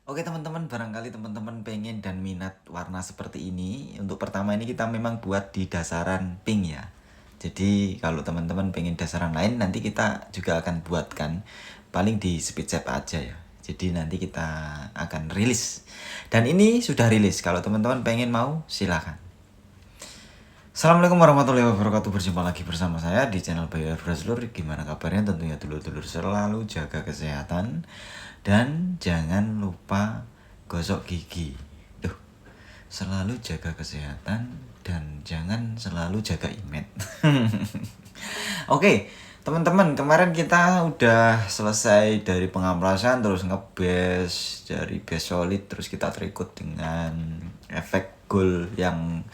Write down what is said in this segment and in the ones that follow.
Oke teman-teman, barangkali teman-teman pengen dan minat warna seperti ini. Untuk pertama ini kita memang buat di dasaran pink ya. Jadi kalau teman-teman pengen dasaran lain nanti kita juga akan buatkan. Paling di speed shape aja ya. Jadi nanti kita akan rilis. Dan ini sudah rilis. Kalau teman-teman pengen mau silakan. Assalamualaikum warahmatullahi wabarakatuh. Berjumpa lagi bersama saya di channel Bayu Braslur. Gimana kabarnya? Tentunya dulur-dulur selalu jaga kesehatan. Dan jangan lupa gosok gigi. Duh, selalu jaga kesehatan dan jangan selalu jaga image. Oke, teman-teman, kemarin kita udah selesai dari pengamplasan, terus ngebase dari base solid, terus kita terikut dengan efek gold yang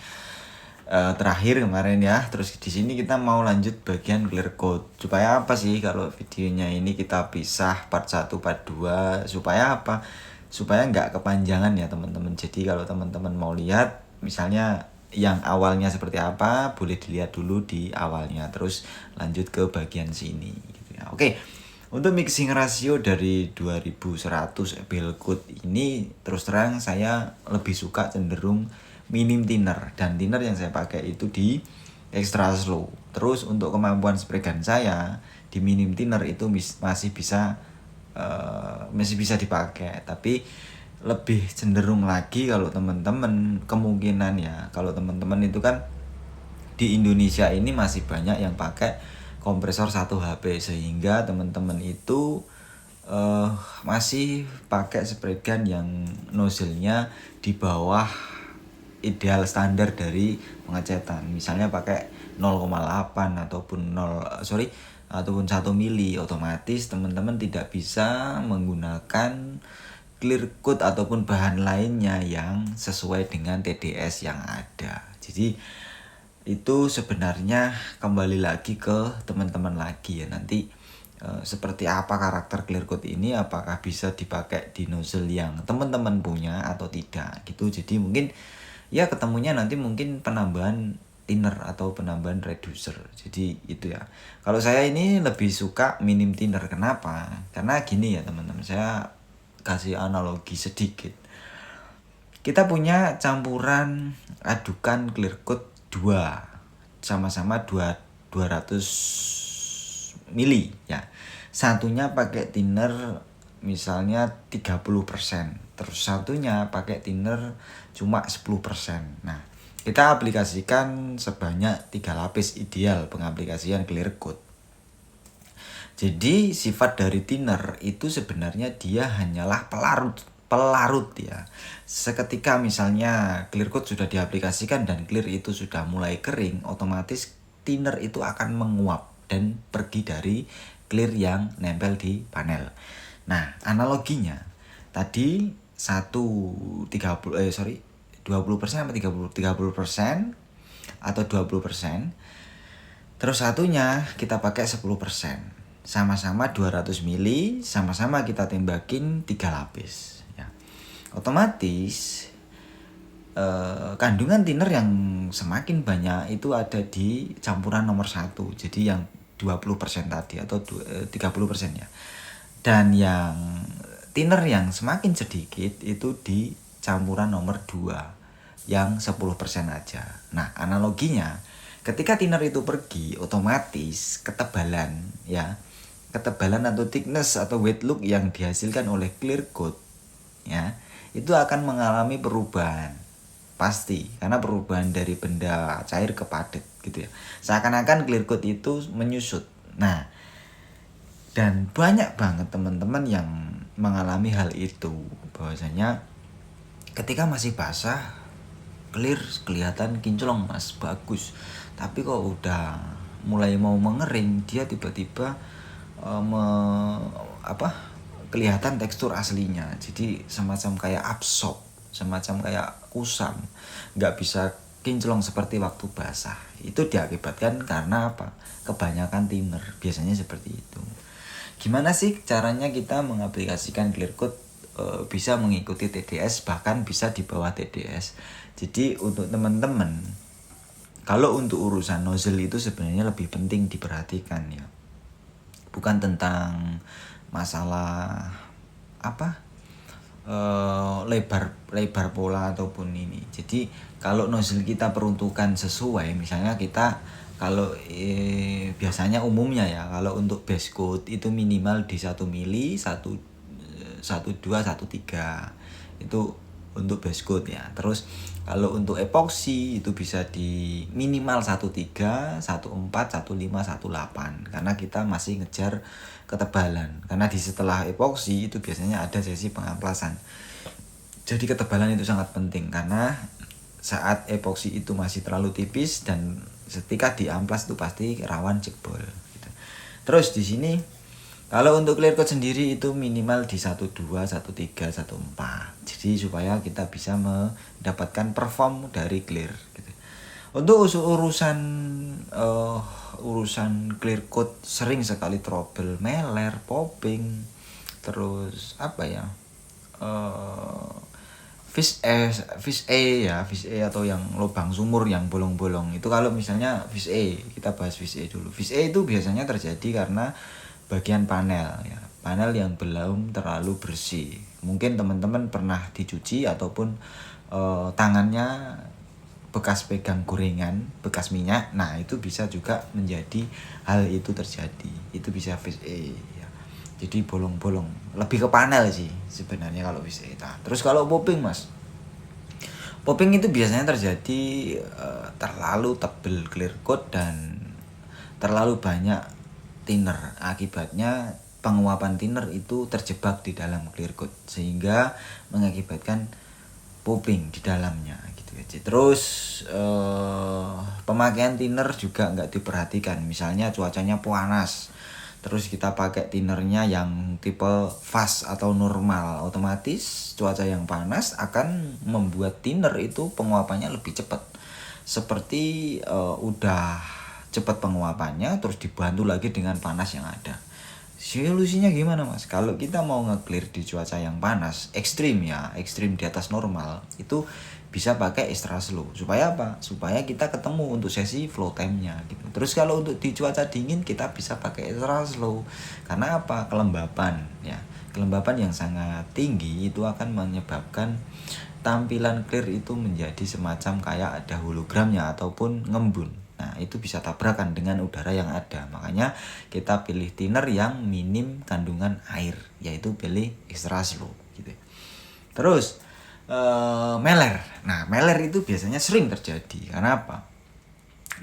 terakhir kemarin ya. Terus di sini kita mau lanjut bagian clear coat. Supaya apa sih kalau videonya ini kita pisah part 1 part 2 supaya apa? Supaya nggak kepanjangan ya teman-teman. Jadi kalau teman-teman mau lihat misalnya yang awalnya seperti apa, boleh dilihat dulu di awalnya, terus lanjut ke bagian sini gitu ya. Oke. Untuk mixing rasio dari 2100 Bell Coat ini terus terang saya lebih suka cenderung minim thinner, dan thinner yang saya pakai itu di extra slow. Terus untuk kemampuan spray gun saya di minim thinner itu masih bisa dipakai, tapi lebih cenderung lagi kalau teman-teman kemungkinan ya, kalau teman-teman itu kan di Indonesia ini masih banyak yang pakai kompresor 1 HP, sehingga teman-teman itu masih pakai spray gun yang nozzle-nya di bawah ideal standar dari pengecetan. Misalnya pakai 0,8 ataupun 1 mili, otomatis teman-teman tidak bisa menggunakan clear coat ataupun bahan lainnya yang sesuai dengan TDS yang ada. Jadi itu sebenarnya kembali lagi ke teman-teman lagi ya, nanti seperti apa karakter clear coat ini, apakah bisa dipakai di nozzle yang teman-teman punya atau tidak gitu. Jadi mungkin ya ketemunya nanti mungkin penambahan thinner atau penambahan reducer. Jadi itu ya. Kalau saya ini lebih suka minim thinner. Kenapa? Karena gini ya teman-teman, saya kasih analogi sedikit. Kita punya campuran adukan clear coat 2, sama-sama 200 mili ya. Satunya pakai thinner misalnya 30%, terus satunya pakai thinner cuma 10%. Nah, kita aplikasikan sebanyak 3 lapis ideal pengaplikasian clear coat. Jadi sifat dari thinner itu sebenarnya dia hanyalah pelarut ya. Seketika misalnya clear coat sudah diaplikasikan dan clear itu sudah mulai kering, otomatis thinner itu akan menguap dan pergi dari clear yang nempel di panel. Nah, analoginya tadi 20% apa 30% atau 20%. Terus satunya kita pakai 10%. Sama-sama 200 mili, sama-sama kita tembakin 3 lapis ya. Otomatis kandungan thinner yang semakin banyak itu ada di campuran nomor 1. Jadi yang 20% tadi atau 30% ya. Dan yang thinner yang semakin sedikit itu di campuran nomor 2 yang 10% aja. Nah, analoginya ketika thinner itu pergi, otomatis ketebalan atau thickness atau wet look yang dihasilkan oleh clear coat ya, itu akan mengalami perubahan. Pasti, karena perubahan dari benda cair ke padat gitu ya. Seakan-akan clear coat itu menyusut. Nah, dan banyak banget teman-teman yang mengalami hal itu, bahwasanya ketika masih basah clear kelihatan kinclong mas, bagus, tapi kok udah mulai mau mengering dia tiba-tiba kelihatan tekstur aslinya, jadi semacam kayak absorb, semacam kayak kusam, nggak bisa kinclong seperti waktu basah. Itu diakibatkan karena apa? Kebanyakan thinner, biasanya seperti itu. Gimana sih caranya kita mengaplikasikan clear coat bisa mengikuti TDS, bahkan bisa di bawah TDS? Jadi untuk teman-teman, kalau untuk urusan nozzle itu sebenarnya lebih penting diperhatikan ya. Bukan tentang masalah lebar pola ataupun ini. Jadi kalau nozzle kita peruntukan sesuai, misalnya kita kalau biasanya umumnya ya, kalau untuk base coat itu minimal di 1 mili 1,2 1,3 itu untuk base coat ya. Terus kalau untuk epoxy itu bisa di minimal 1,3 1,4 1,5 1,8 karena kita masih ngejar ketebalan. Karena di setelah epoxy itu biasanya ada sesi pengamplasan. Jadi ketebalan itu sangat penting karena saat epoxy itu masih terlalu tipis dan ketika diamplas itu pasti rawan jebol gitu. Terus di sini kalau untuk clear coat sendiri itu minimal di 1,2 1,3 1,4. Jadi supaya kita bisa mendapatkan perform dari clear gitu. Untuk urusan clear coat sering sekali trouble, meler, popping, terus apa ya? Fish A atau yang lubang sumur yang bolong-bolong. Itu kalau misalnya fish A, kita bahas fish A dulu. Fish A itu biasanya terjadi karena bagian panel ya. Panel yang belum terlalu bersih. Mungkin teman-teman pernah dicuci ataupun tangannya bekas pegang gorengan, bekas minyak. Nah, itu bisa juga menjadi hal itu terjadi. Itu bisa fish A ya. Jadi bolong-bolong. Lebih ke panel sih sebenarnya kalau fish A. Nah, terus kalau popping, Mas. Popping itu biasanya terjadi terlalu tebal clear coat dan terlalu banyak thinner. Akibatnya penguapan thinner itu terjebak di dalam clear coat sehingga mengakibatkan popping di dalamnya gitu aja. Terus pemakaian thinner juga nggak diperhatikan. Misalnya cuacanya panas, terus kita pakai thinnernya yang tipe fast atau normal, otomatis cuaca yang panas akan membuat thinner itu penguapannya lebih cepat. Seperti udah cepat penguapannya terus dibantu lagi dengan panas yang ada. Solusinya gimana, Mas? Kalau kita mau nge-clear di cuaca yang panas, ekstrim di atas normal, itu bisa pakai extra slow. Supaya apa? Supaya kita ketemu untuk sesi flow time-nya gitu. Terus kalau untuk di cuaca dingin kita bisa pakai extra slow. Karena apa? Kelembapan ya. Kelembapan yang sangat tinggi itu akan menyebabkan tampilan clear itu menjadi semacam kayak ada hologramnya ataupun ngembun. Nah, itu bisa tabrakan dengan udara yang ada. Makanya kita pilih thinner yang minim kandungan air, yaitu pilih extra slow gitu. Terus meler. Nah, meler itu biasanya sering terjadi. Karena apa?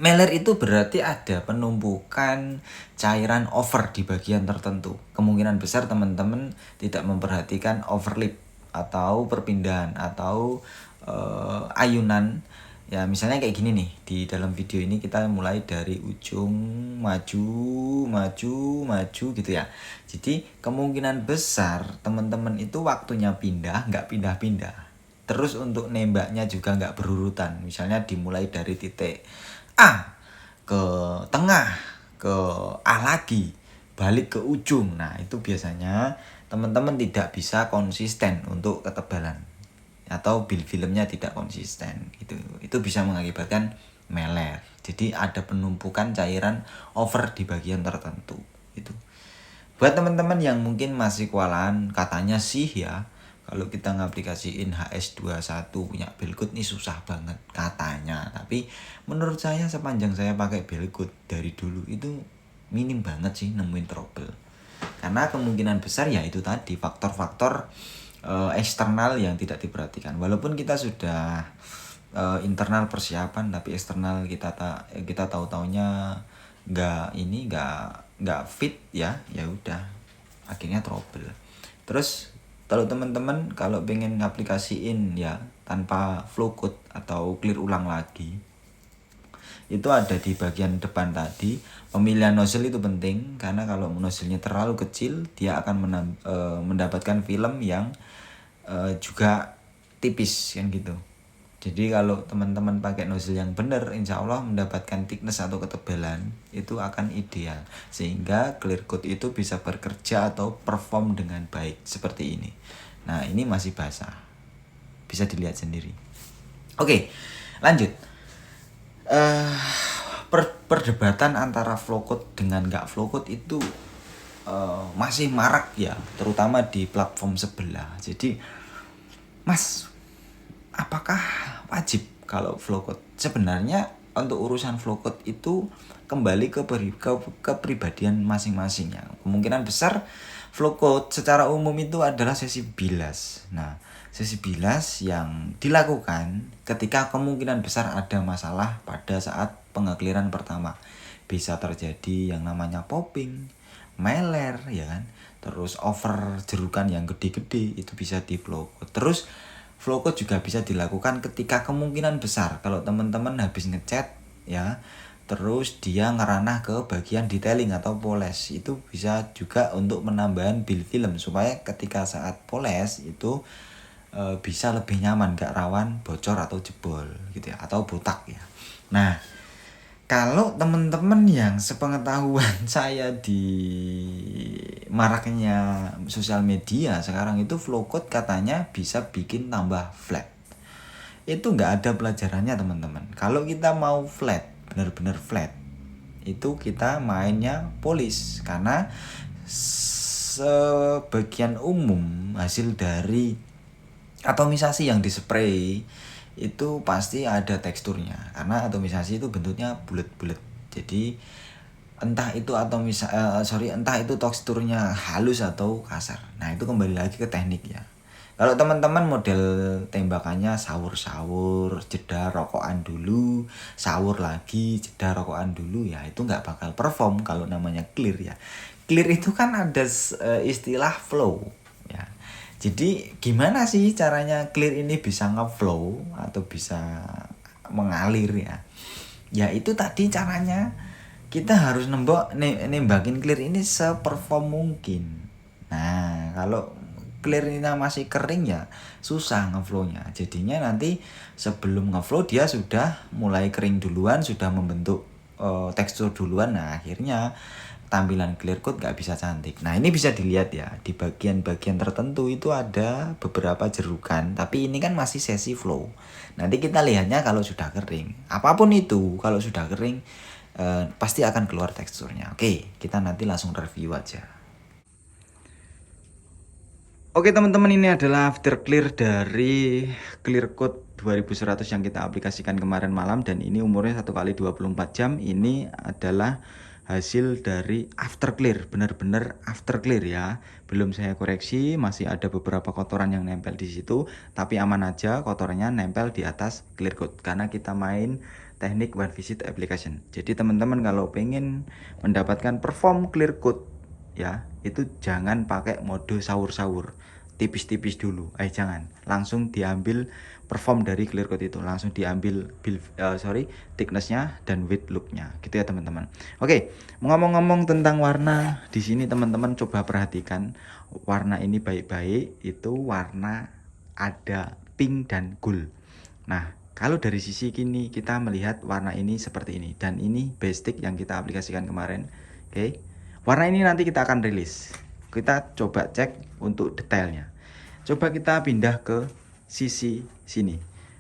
Meler itu berarti ada penumpukan cairan over di bagian tertentu. Kemungkinan besar teman-teman tidak memperhatikan overlap atau perpindahan atau ayunan. Ya, misalnya kayak gini nih. Di dalam video ini kita mulai dari ujung maju gitu ya. Jadi kemungkinan besar teman-teman itu waktunya pindah, nggak pindah-pindah. Terus untuk nembaknya juga nggak berurutan. Misalnya dimulai dari titik A ke tengah, ke A lagi, balik ke ujung. Nah, itu biasanya teman-teman tidak bisa konsisten untuk ketebalan atau build filmnya tidak konsisten gitu. Itu bisa mengakibatkan meler. Jadi ada penumpukan cairan over di bagian tertentu itu. Buat teman-teman yang mungkin masih kewalahan, katanya sih ya, kalau kita ngaplikasiin HS21 punya Belgood nih susah banget katanya. Tapi menurut saya sepanjang saya pakai Belgood dari dulu itu minim banget sih nemuin trouble. Karena kemungkinan besar ya itu tadi faktor-faktor eksternal yang tidak diperhatikan. Walaupun kita sudah internal persiapan tapi eksternal kita tahu-taunya nggak fit ya udah akhirnya trouble. Terus kalau teman-teman kalau pengen ngaplikasiin ya tanpa flow coat atau clear ulang lagi, itu ada di bagian depan tadi. Pemilihan nozzle itu penting karena kalau nozzle-nya terlalu kecil dia akan mendapatkan film yang juga tipis kan gitu. Jadi kalau teman-teman pakai nozzle yang benar, insya Allah mendapatkan thickness atau ketebalan itu akan ideal. Sehingga clear coat itu bisa bekerja atau perform dengan baik seperti ini. Nah, ini masih basah. Bisa dilihat sendiri. Oke, lanjut. Perdebatan antara flow coat dengan nggak flow coat itu masih marak ya, terutama di platform sebelah. Jadi Mas, apakah wajib kalau flow code? Sebenarnya untuk urusan flow code itu kembali ke kepribadian masing-masing ya. Kemungkinan besar flow code secara umum itu adalah sesi bilas. Nah, sesi bilas yang dilakukan ketika kemungkinan besar ada masalah pada saat pengekliran pertama. Bisa terjadi yang namanya popping, meler ya kan, terus over jerukan yang gede-gede itu bisa di flow code. Terus flow code juga bisa dilakukan ketika kemungkinan besar kalau teman-teman habis ngecat ya, terus dia ngeranah ke bagian detailing atau poles, itu bisa juga untuk menambahkan build film supaya ketika saat poles itu bisa lebih nyaman, gak rawan bocor atau jebol gitu ya, atau botak ya. Nah, kalau teman-teman yang sepengetahuan saya di maraknya sosial media sekarang itu flow code katanya bisa bikin tambah flat. Itu nggak ada pelajarannya teman-teman. Kalau kita mau flat, benar-benar flat, itu kita mainnya polish. Karena sebagian umum hasil dari atomisasi yang dispray itu pasti ada teksturnya, karena atomisasi itu bentuknya bulat-bulat. Jadi entah itu entah itu teksturnya halus atau kasar. Nah, itu kembali lagi ke teknik ya. Kalau teman-teman model tembakannya sawur-sawur, jeda rokokan dulu, sawur lagi, jeda rokokan dulu, ya itu nggak bakal perform kalau namanya clear ya. Clear itu kan ada istilah flow ya. Jadi gimana sih caranya clear ini bisa ngeflow atau bisa mengalir ya? Ya itu tadi caranya, kita harus nembakin clear ini seperform mungkin. Nah, kalau clear ini masih kering ya susah ngeflownya. Jadinya nanti sebelum ngeflow dia sudah mulai kering duluan, sudah membentuk tekstur duluan. Nah, akhirnya tampilan clear coat gak bisa cantik. Nah, ini bisa dilihat ya, di bagian-bagian tertentu itu ada beberapa jerukan, tapi ini kan masih sesi flow. Nanti kita lihatnya kalau sudah kering. Apapun itu, kalau sudah kering pasti akan keluar teksturnya. Oke, kita nanti langsung review aja. Oke teman-teman, ini adalah after clear dari clear coat 2100 yang kita aplikasikan kemarin malam, dan ini umurnya 1x24 jam. Ini adalah hasil dari after clear, benar-benar after clear ya. Belum saya koreksi, masih ada beberapa kotoran yang nempel di situ, tapi aman aja, kotorannya nempel di atas clear coat karena kita main teknik one visit application. Jadi teman-teman kalau pengen mendapatkan perform clear coat ya, itu jangan pakai mode sawur-sawur tipis-tipis dulu, jangan langsung diambil perform dari clear coat itu, langsung diambil thicknessnya dan width looknya gitu ya teman-teman. Oke, ngomong-ngomong tentang warna di sini teman-teman coba perhatikan warna ini baik-baik, itu warna ada pink dan gold. Nah, kalau dari sisi kini kita melihat warna ini seperti ini, dan ini basic yang kita aplikasikan kemarin. Oke, warna ini nanti kita akan rilis. Kita coba cek untuk detailnya. Coba kita pindah ke sisi sini.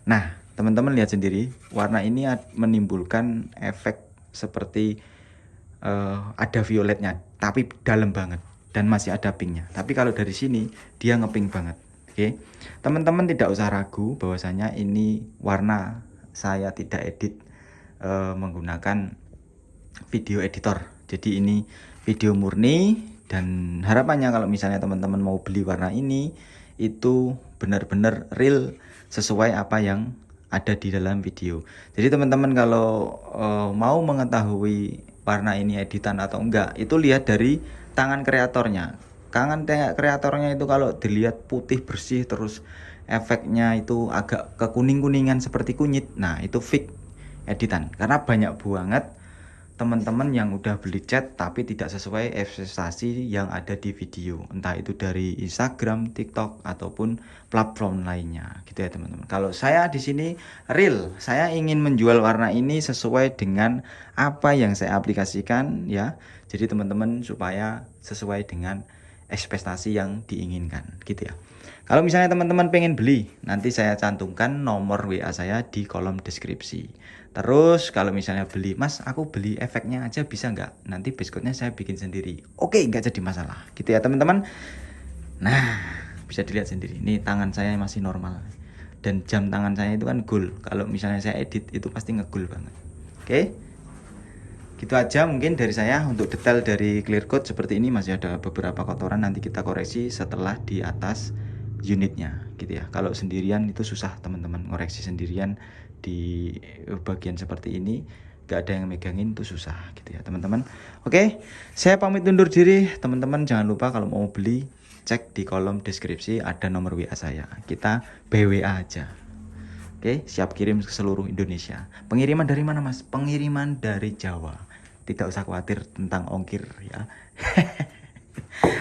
Nah, teman-teman lihat sendiri, warna ini menimbulkan efek seperti ada violetnya, tapi dalam banget, dan masih ada pinknya. Tapi kalau dari sini dia ngepink banget. Oke, teman-teman tidak usah ragu bahwasanya ini warna saya tidak edit menggunakan video editor. Jadi ini video murni, dan harapannya kalau misalnya teman-teman mau beli warna ini itu benar-benar real sesuai apa yang ada di dalam video. Jadi teman-teman kalau mau mengetahui warna ini editan atau enggak, itu lihat dari tangan kreatornya. Tangan kreatornya itu kalau dilihat putih bersih, terus efeknya itu agak kekuning-kuningan seperti kunyit, nah itu fix editan. Karena banyak banget teman-teman yang udah beli cat tapi tidak sesuai ekspektasi yang ada di video, entah itu dari Instagram, TikTok ataupun platform lainnya gitu ya teman-teman. Kalau saya di sini real, saya ingin menjual warna ini sesuai dengan apa yang saya aplikasikan ya. Jadi teman-teman supaya sesuai dengan ekspektasi yang diinginkan gitu ya. Kalau misalnya teman-teman pengen beli, nanti saya cantumkan nomor WA saya di kolom deskripsi. Terus kalau misalnya beli, Mas aku beli efeknya aja bisa nggak? Nanti biskuitnya saya bikin sendiri. Oke, nggak jadi masalah gitu ya teman-teman. Nah, bisa dilihat sendiri. Ini tangan saya masih normal. Dan jam tangan saya itu kan gold. Kalau misalnya saya edit itu pasti ngegold banget. Oke. Gitu aja mungkin dari saya. Untuk detail dari clear coat seperti ini masih ada beberapa kotoran, nanti kita koreksi setelah di atas unitnya gitu ya. Kalau sendirian itu susah teman-teman, ngoreksi sendirian di bagian seperti ini gak ada yang megangin itu susah gitu ya teman-teman. Oke, saya pamit undur diri teman-teman. Jangan lupa kalau mau beli cek di kolom deskripsi ada nomor WA saya, kita BWA aja. Oke, siap kirim ke seluruh Indonesia. Pengiriman dari mana mas? Pengiriman dari Jawa. Tidak usah khawatir tentang ongkir ya.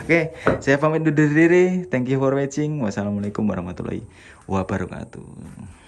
Oke, saya pamit undur diri. Thank you for watching. Wassalamualaikum warahmatullahi wabarakatuh.